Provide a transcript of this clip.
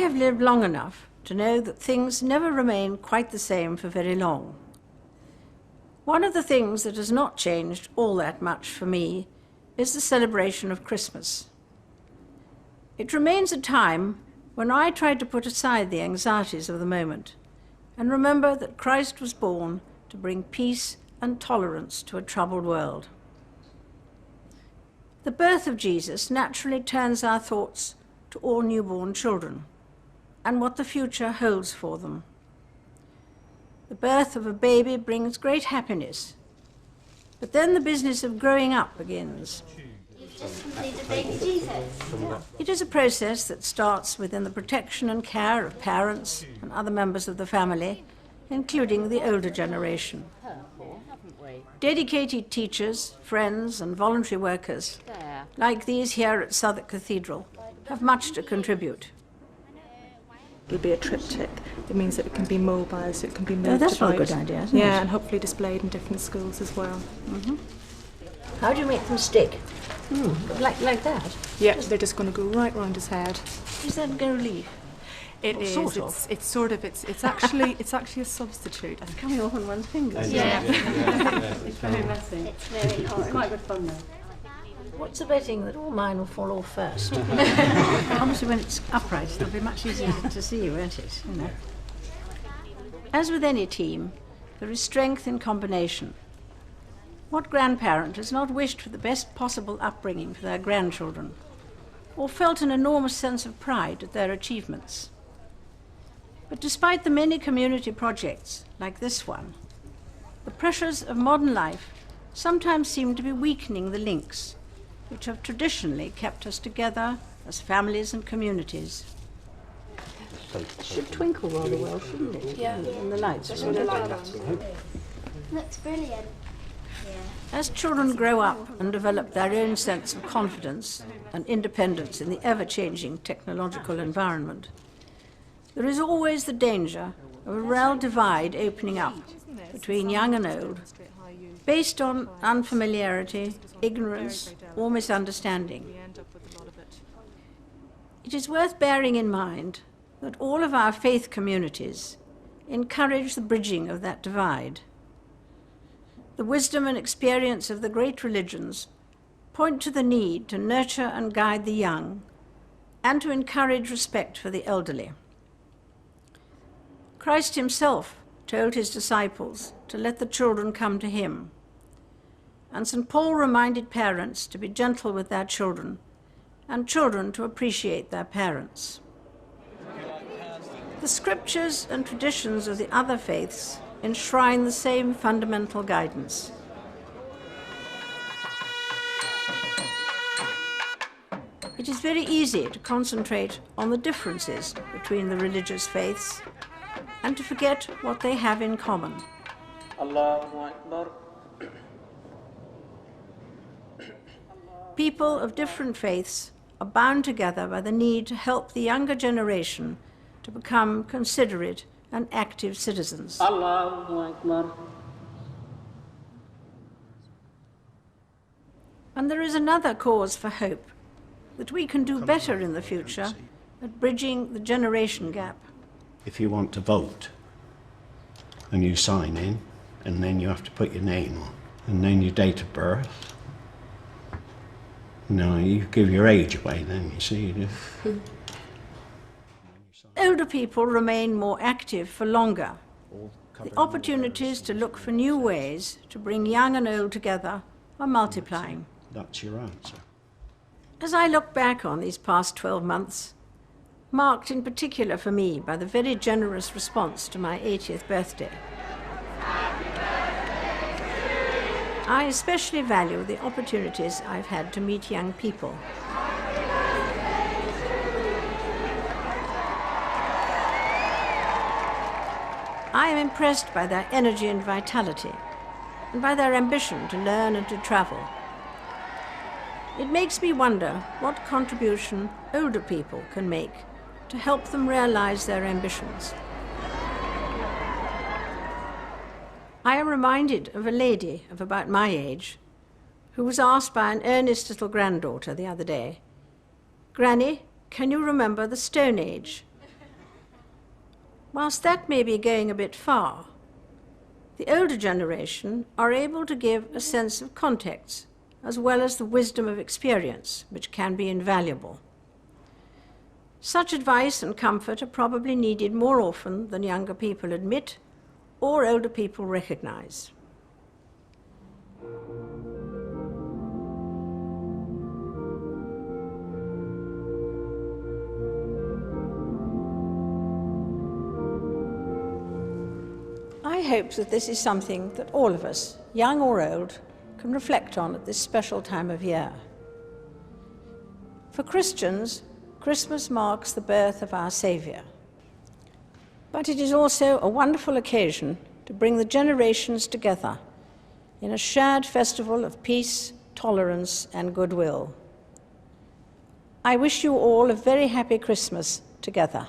have lived long enough to know that things never remain quite the same for very long. One of the things that has not changed all that much for me is the celebration of Christmas. It remains a time when I try to put aside the anxieties of the moment and remember that Christ was born to bring peace and tolerance to a troubled world. The birth of Jesus naturally turns our thoughts to all newborn children and what the future holds for them. The birth of a baby brings great happiness, but then the business of growing up begins. You've just completed baby Jesus. It is a process that starts within the protection and care of parents and other members of the family, including the older generation. Dedicated teachers, friends, and voluntary workers, like these here at Southwark Cathedral, have much to contribute. It'll be a triptych. It means that it can be mobile, so it can be moved Oh, that's about. not a good idea, isn't it? Yeah, and hopefully displayed in different schools as well. Mm-hmm. How do you make them stick? Like that? Yeah, they're just going to go right round his head. Is that gold leaf? It Or is. sort of. It's actually a substitute. It's coming off on one's fingers. Yeah. It's very messy. It's very It's hard. quite good fun though. What's the betting that all mine will fall off first? Obviously, when it's upright, it'll be much easier to see, won't it? You know. As with any team, there is strength in combination. What grandparent has not wished for the best possible upbringing for their grandchildren, or felt an enormous sense of pride at their achievements? But despite the many community projects, like this one, the pressures of modern life sometimes seem to be weakening the links which have traditionally kept us together as families and communities. It should twinkle rather well, shouldn't it? Yeah. In the lights. That's what I like that. Looks brilliant. As children grow up and develop their own sense of confidence and independence in the ever-changing technological environment, there is always the danger of a real divide opening up between young and old, based on unfamiliarity, ignorance, or misunderstanding. It is worth bearing in mind that all of our faith communities encourage the bridging of that divide. The wisdom and experience of the great religions point to the need to nurture and guide the young and to encourage respect for the elderly. Christ himself told his disciples to let the children come to him, and St. Paul reminded parents to be gentle with their children and children to appreciate their parents. The scriptures and traditions of the other faiths enshrine the same fundamental guidance. It is very easy to concentrate on the differences between the religious faiths and to forget what they have in common. Allahu Akbar. People of different faiths are bound together by the need to help the younger generation to become considerate and active citizens. Allahu Akbar. And there is another cause for hope, that we can do better in the future at bridging the generation gap. If you want to vote, and you sign in, and then you have to put your name on, and then your date of birth. No, you give your age away then, you see. Older people remain more active for longer. The opportunities to look for new ways to bring young and old together are multiplying. That's your answer. As I look back on these past 12 months, marked in particular for me by the very generous response to my 80th birthday, I especially value the opportunities I've had to meet young people. I am impressed by their energy and vitality, and by their ambition to learn and to travel. It makes me wonder what contribution older people can make to help them realize their ambitions. I am reminded of a lady of about my age who was asked by an earnest little granddaughter the other day, "Granny, can you remember the Stone Age?" Whilst that may be going a bit far, the older generation are able to give a sense of context as well as the wisdom of experience, which can be invaluable. Such advice and comfort are probably needed more often than younger people admit or older people recognize. I hope that this is something that all of us, young or old, can reflect on at this special time of year. For Christians, Christmas marks the birth of our Saviour. But it is also a wonderful occasion to bring the generations together in a shared festival of peace, tolerance, and goodwill. I wish you all a very happy Christmas together.